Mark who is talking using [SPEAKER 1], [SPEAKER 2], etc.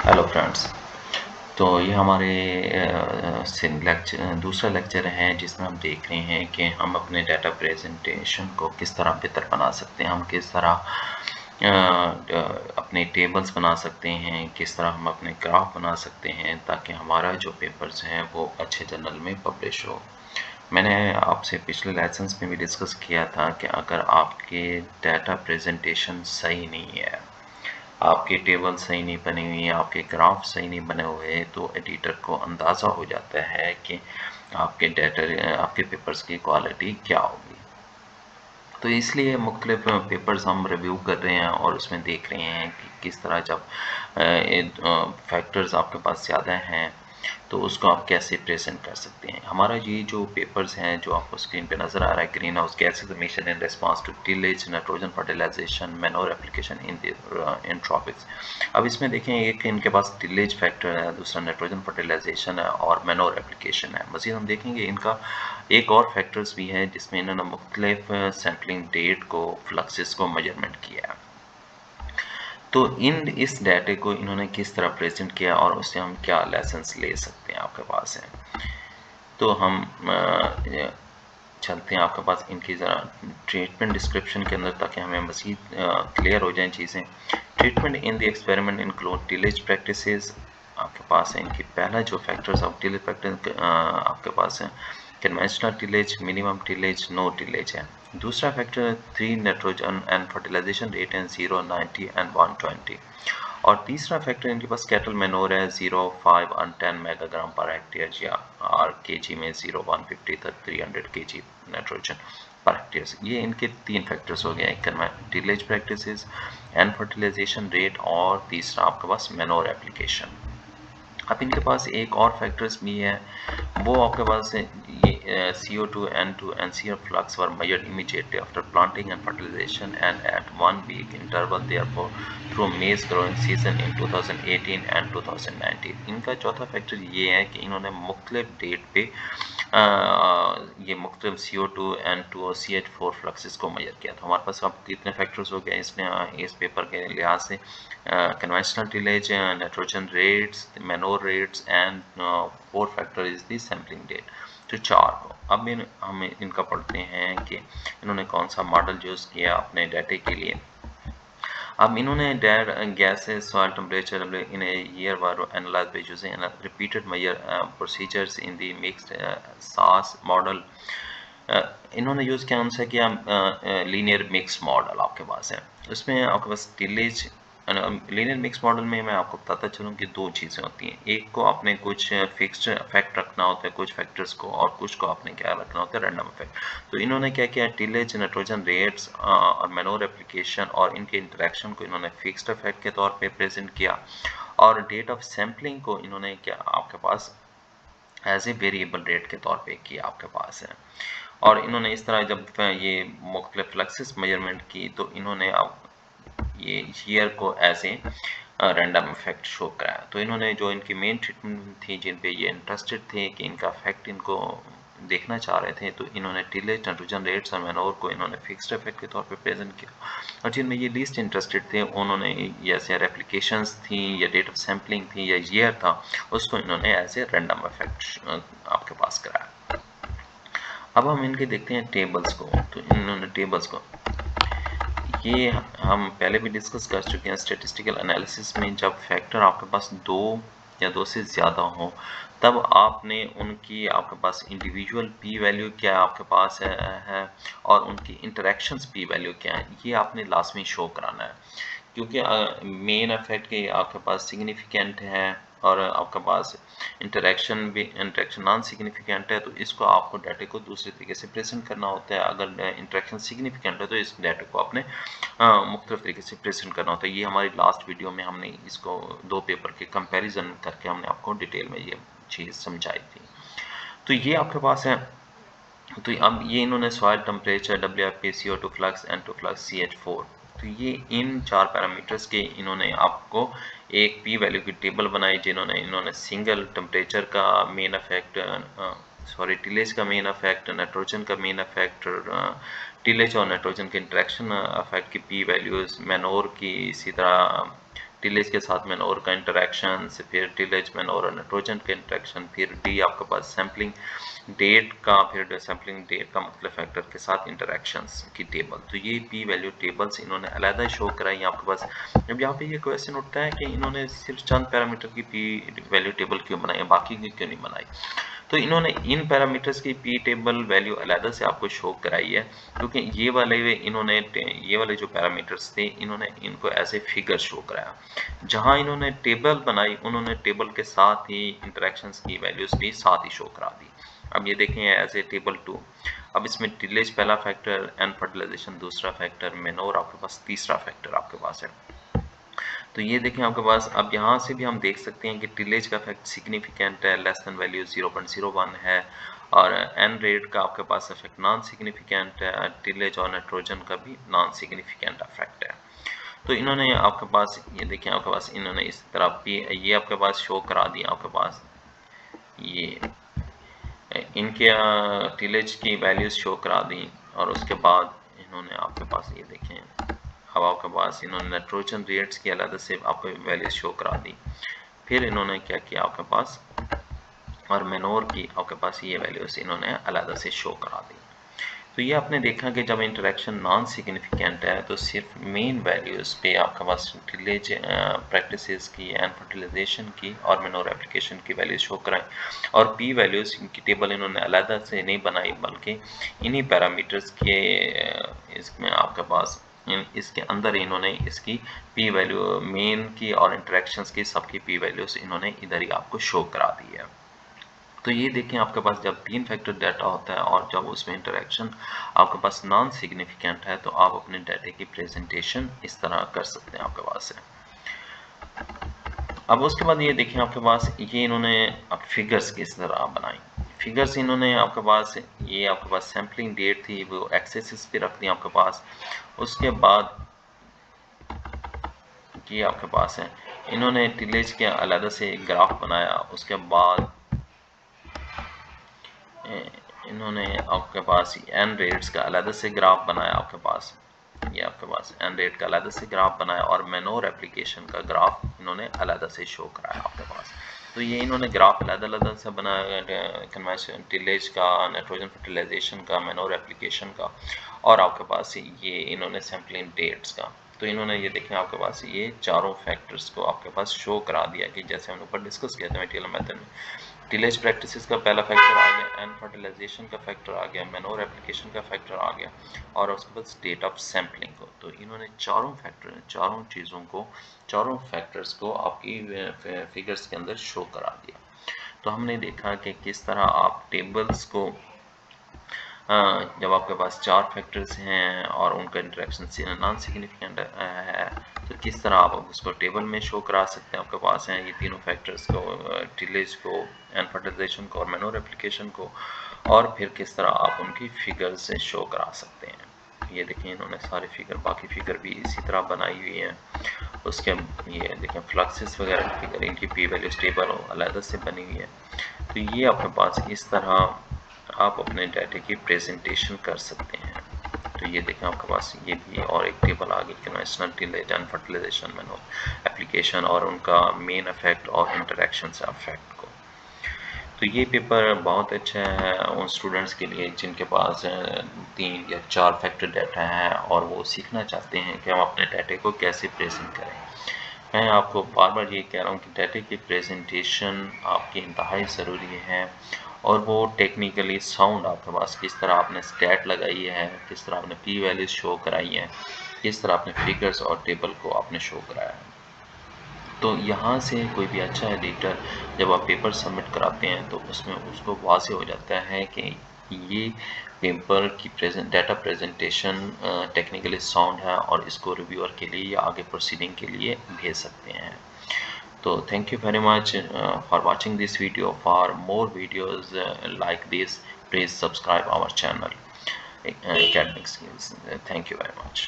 [SPEAKER 1] Hello friends. तो ये हमारे दूसरा लेक्चर है जिसमें हम देख रहे हैं कि हम अपने डाटा प्रेजेंटेशन को किस तरह बेहतर बना सकते हैं, हम किस तरह अपने टेबल्स बना सकते हैं, किस तरह हम अपने ग्राफ बना सकते हैं ताकि हमारा जो पेपर्स हैं वो अच्छे जर्नल में पब्लिश हो। मैंने आपसे पिछले लेसन्स में भी डिस्कस किया था कि अगर आपके डाटा प्रेजेंटेशन सही नहीं है, आपके टेबल सही नहीं बनी हुई, आपके ग्राफ सही नहीं बने हुए, तो एडिटर को अंदाज़ा हो जाता है कि आपके पेपर्स की क्वालिटी क्या होगी। तो इसलिए मुख्तलिफ पेपर्स हम रिव्यू कर रहे हैं और उसमें देख रहे हैं कि किस तरह जब फैक्टर्स आपके पास ज़्यादा हैं तो उसको आप कैसे प्रेजेंट कर सकते हैं। हमारा ये जो पेपर्स हैं जो आपको स्क्रीन पे नज़र आ रहा है, green house gases emission in response to tillage, nitrogen fertilization, manure application in tropics. अब इसमें देखें, एक इनके पास टिलेज फैक्टर है, दूसरा नाइट्रोजन फर्टिलाइजेशन है और मैन्योर एप्लीकेशन है। मज़ीद हम देखेंगे इनका एक और फैक्टर्स भी है जिसमें इन्होंने मुख्तलिफ सैम्पलिंग डेट को, फ्लक्सेस को मेजरमेंट किया है। तो इस डाटे को इन्होंने किस तरह प्रेजेंट किया और उससे हम क्या लेसन्स ले सकते हैं आपके पास है। तो हम चलते हैं आपके पास इनकी ज़रा ट्रीटमेंट डिस्क्रिप्शन के अंदर ताकि हमें मज़ीद क्लियर हो जाएं चीज़ें। Treatment in the experiment include tillage practices. आपके पास है इनकी पहला जो फैक्टर्स ऑफ टिलेज प्रैक्टिस आपके पास है conventional tillage, minimum tillage, no tillage है। दूसरा factor 3 nitrogen and fertilization rate है 0, 90 एंड 120। और तीसरा फैक्टर इनके पास कैटल मैनोर है 0, 5 और 10 मेगाग्राम पर हेक्टेयर या और केजी में 0, 150 तक 300 केजी नाइट्रोजन पर हेक्टेयर। ये इनके तीन फैक्टर्स हो गए, tillage practices, and fertilization rate और तीसरा आपके पास मैनोर एप्लीकेशन। अब इनके पास एक और फैक्टर्स भी है, वो आपके पास है ये CO2, N2 and CR flux were measured immediately after planting and fertilization and at 1 week interval therefore through maize growing season in 2018 and 2019। इनका चौथा फैक्टर ये है कि इन्होंने मुख्तलिफ डेट पे ये मुख्तलिफ CO2, N2 और CH4 फ्लक्सेस को मेजर किया। तो हमारे पास अब कितने फैक्टर्स हो गए इसमें इस पेपर के लिहाज से, conventional tillage, nitrogen rates, manure rates and fourth factor is the sampling date। तो चार को अब हम इनका पढ़ते हैं कि इन्होंने कौन सा मॉडल यूज़ किया अपने डाटे के लिए। अब इन्होंने gases, soil temperature in a year were analyzed by using repeated measure procedures in the mixed SAS model। इन्होंने यूज़ किया उनसे किया लीनियर मिक्स मॉडल आपके पास है। उसमें आपके पास टिलेज लीनियर मिक्स मॉडल में मैं आपको बताता चलूँ कि दो चीज़ें होती हैं। एक को आपने कुछ फिक्स्ड इफेक्ट रखना होता है कुछ फैक्टर्स को, और कुछ को आपने क्या रखना होता है, रैंडम इफेक्ट। तो इन्होंने क्या किया, टिलेज, नाइट्रोजन रेट्स और मैनोर एप्लीकेशन और इनके इंटरेक्शन को इन्होंने फिक्स्ड इफेक्ट के तौर पे प्रेजेंट किया, और डेट ऑफ सैम्पलिंग को इन्होंने क्या आपके पास एज ए वेरिएबल रेट के तौर पे किया आपके पास है। और इन्होंने इस तरह जब ये मुख्तलिफ फ्लक्सेस मेजरमेंट की तो इन्होंने अब ये ईयर को as a random effect show कराया। तो इन्होंने जो इनकी मेन ट्रीटमेंट थी जिन पे ये इंटरेस्टेड थे कि इनका इफेक्ट इनको देखना चाह रहे थे, तो इन्होंने टिलेज, नाइट्रोजन रेट्स और मैनोर को इन्होंने फिक्स्ड इफेक्ट के तौर पे प्रेजेंट किया। और जिनमें ये लीस्ट इंटरेस्टेड थे उन्होंने जैसे रेप्लिकेशंस थी या डेट ऑफ सैम्पलिंग थी या ईयर था, उसको इन्होंने एज ए रैंडम इफेक्ट आपके पास कराया। अब हम इनके देखते हैं टेबल्स को। तो इन्होंने टेबल्स को ये हम पहले भी डिस्कस कर चुके हैं स्टैटिस्टिकल एनालिसिस में, जब फैक्टर आपके पास दो या दो से ज़्यादा हो तब आपने उनकी आपके पास इंडिविजुअल पी वैल्यू क्या आपके पास है और उनकी इंटरेक्शंस पी वैल्यू क्या है, ये आपने लाजमी शो कराना है। क्योंकि मेन इफेक्ट के आपके पास सिग्निफिकेंट है और आपके पास इंटरेक्शन नॉन सिग्निफिकेंट है, तो इसको आपको डाटे को दूसरे तरीके से प्रेजेंट करना होता है। अगर इंटरेक्शन सिग्निफिकेंट है तो इस डाटे को आपने मुख्तलिफ तरीके से प्रेजेंट करना होता है। ये हमारी लास्ट वीडियो में हमने इसको दो पेपर के कंपैरिजन करके हमने आपको डिटेल में ये चीज़ समझाई थी। तो ये आपके पास है। तो अब ये इन्होंने soil temperature, WIP, CO2 flux, N2 flux, CH4, तो ये इन चार पैरामीटर्स के इन्होंने आपको एक पी वैल्यू की टेबल बनाई जिन्होंने इन्होंने सिंगल टेम्परेचर का मेन इफेक्ट, टिलेज का मेन इफेक्ट, नाइट्रोजन का मेन इफेक्ट, टिलेज और नाइट्रोजन के इंटरेक्शन इफेक्ट की पी वैल्यूज, मैनोर की, इसी तरह टिलेज के साथ मेनोर का इंटरेक्शन, फिर टिलेज मेनोर और नाइट्रोजन का इंटरेक्शन, फिर डी आपके पास सैम्पलिंग डेट का, फिर सैम्पलिंग डेट का मतलब फैक्टर के साथ इंटरेक्शंस की टेबल। तो ये पी वैल्यू टेबल्स इन्होंने अलग शो कराई आपके पास। अब यहाँ पे ये क्वेश्चन उठता है कि इन्होंने सिर्फ चंद पैरामीटर की पी वैल्यू टेबल क्यों बनाई, बाकी की क्यों नहीं बनाई। तो इन्होंने इन पैरामीटर्स की पी टेबल वैल्यू अलग से आपको शो कराई है, क्योंकि ये वाले जो पैरामीटर्स थे इन्होंने इनको ऐसे फिगर शो कराया। जहां इन्होंने टेबल बनाई उन्होंने टेबल के साथ ही इंटरेक्शंस की वैल्यूज भी साथ ही शो करा दी। अब ये देखें एज ए टेबल 2। अब इसमें टिलेज पहला फैक्टर, एन फर्टिलाइजेशन दूसरा फैक्टर, मेनोर आपके पास तीसरा फैक्टर आपके पास है। तो ये देखें आपके पास। अब यहाँ से भी हम देख सकते हैं कि टिलेज का इफेक्ट सिग्निफिकेंट है, लेस देन वैल्यू 0.01 है, और एन रेट का आपके पास इफेक्ट नॉन सिग्निफिकेंट है, टिलेज और नाइट्रोजन का भी नॉन सिग्निफिकेंट इफेक्ट है। तो इन्होंने आपके पास ये देखें आपके पास इन्होंने इस तरह ये आपके पास शो करा दिया आपके पास, ये इनके टिलेज की वैल्यूज शो करा दी, और उसके बाद इन्होंने आपके पास ये देखें अब आपके पास इन्होंने नाइट्रोजन रेट्स की अलग से आपको वैल्यूज शो करा दी। फिर इन्होंने क्या किया आपके पास, और मेनोर की आपके पास ये वैल्यूज इन्होंने अलग से शो करा दी। तो ये आपने देखा कि जब इंटरेक्शन नॉन सिग्निफिकेंट है तो सिर्फ मेन वैल्यूज पे आपके पास टिलेज प्रैक्टिसेस की, एन फर्टिलाइजेशन की और मेनोर एप्लीकेशन की वैल्यूज शो कराएं, और पी वैल्यूज की टेबल इन्होंने अलग से नहीं बनाई, बल्कि इन्हीं पैरामीटर्स के इसमें आपके पास इसके अंदर इन्होंने इसकी पी वैल्यू मेन की और इंटरेक्शंस की सबकी पी वैल्यूज इन्होंने इधर ही आपको शो करा दी है। तो ये देखें आपके पास जब 3 फैक्टर डाटा होता है और जब उसमें इंटरेक्शन आपके पास नॉन सिग्निफिकेंट है तो आप अपने डाटा की प्रेजेंटेशन इस तरह कर सकते हैं आपके पास है। अब उसके बाद ये देखें आपके पास ये इन्होंने अब फिगर्स किस तरह बनाई। फिगर्स इन्होंने आपके पास ये आपके पास सैम्पलिंग डेट थी वो एक्सेसिस पे रख दी आपके पास। उसके बाद ये आपके पास है इन्होंने टिलेज के अलग से ग्राफ बनाया। उसके बाद इन्होंने आपके पास एन रेट्स का अलग से ग्राफ बनाया आपके पास, ये आपके पास एन रेट का अलग से ग्राफ बनाया, और मेनोर एप्लीकेशन का ग्राफ इन्होंने अलग से शो कराया आपके पास। तो ये इन्होंने ग्राफ अलग से बनाया कन्वेंशन टिलेज का, नाइट्रोजन फर्टिलाइजेशन का, मेनोर एप्लीकेशन का, और आपके पास ये इन्होंने सैम्पलिंग डेट्स का। तो इन्होंने ये देखें आपके पास ये चारों फैक्टर्स को आपके पास शो करा दिया कि जैसे हमने ऊपर डिस्कस किया था मटेरियल मेथड में। टिलेज प्रैक्टिसेस का पहला फैक्टर आ गया, एन फर्टिलाइजेशन का फैक्टर आ गया, मेनोर एप्लीकेशन का फैक्टर आ गया, और उसके बाद स्टेट ऑफ सैम्पलिंग को। तो इन्होंने चारों चीज़ों को, चारों फैक्टर्स को आपकी फिगर्स के अंदर शो करा दिया। तो हमने देखा कि किस तरह आप टेबल्स को जब आपके पास 4 फैक्टर्स हैं और उनका इंटरेक्शन नॉन सिग्निफिकेंट है तो किस तरह आप उसको टेबल में शो करा सकते हैं। आपके पास हैं ये तीनों फैक्टर्स को, टिलेज को, एन फर्टिलाइजेशन को और मेनोर एप्लीकेशन को, और फिर किस तरह आप उनकी फिगर से शो करा सकते हैं। ये देखें इन्होंने सारे फिगर, बाकी फिगर भी इसी तरह बनाई हुई है। उसके ये देखें फ्लक्सेस वगैरह की फिगर, इनकी पी वैल्यू स्टेबल अलग से बनी हुई है। तो ये आपके पास इस तरह आप अपने डाटा की प्रेजेंटेशन कर सकते हैं। तो ये देखें आपके पास ये भी और एक टेबल आ गई, conventional tillage and fertilization manure application और उनका मेन इफेक्ट और इंटरेक्शन से इफेक्ट को। तो ये पेपर बहुत अच्छा है उन स्टूडेंट्स के लिए जिनके पास 3 या 4 फैक्टर डाटा है और वो सीखना चाहते हैं कि हम अपने डाटा को कैसे प्रेजेंट करें। मैं आपको बार बार ये कह रहा हूँ कि डाटा की प्रेजेंटेशन आपकी इंतहाई ज़रूरी है, और वो टेक्निकली साउंड आपके पास किस तरह आपने स्टैट लगाई है, किस तरह आपने पी वैल्यूज शो कराई है, किस तरह आपने फिगर्स और टेबल को आपने शो कराया है। तो यहाँ से कोई भी अच्छा एडिटर जब आप पेपर सबमिट कराते हैं तो उसमें उसको वाज़े हो जाता है कि ये पेपर की डाटा प्रेजेंटेशन टेक्निकली साउंड है और इसको रिव्यूअर के लिए या आगे प्रोसीडिंग के लिए भेज सकते हैं। So thank you very much for watching this video. For more videos like this, please subscribe our channel, Academic Skills. Thank you very much.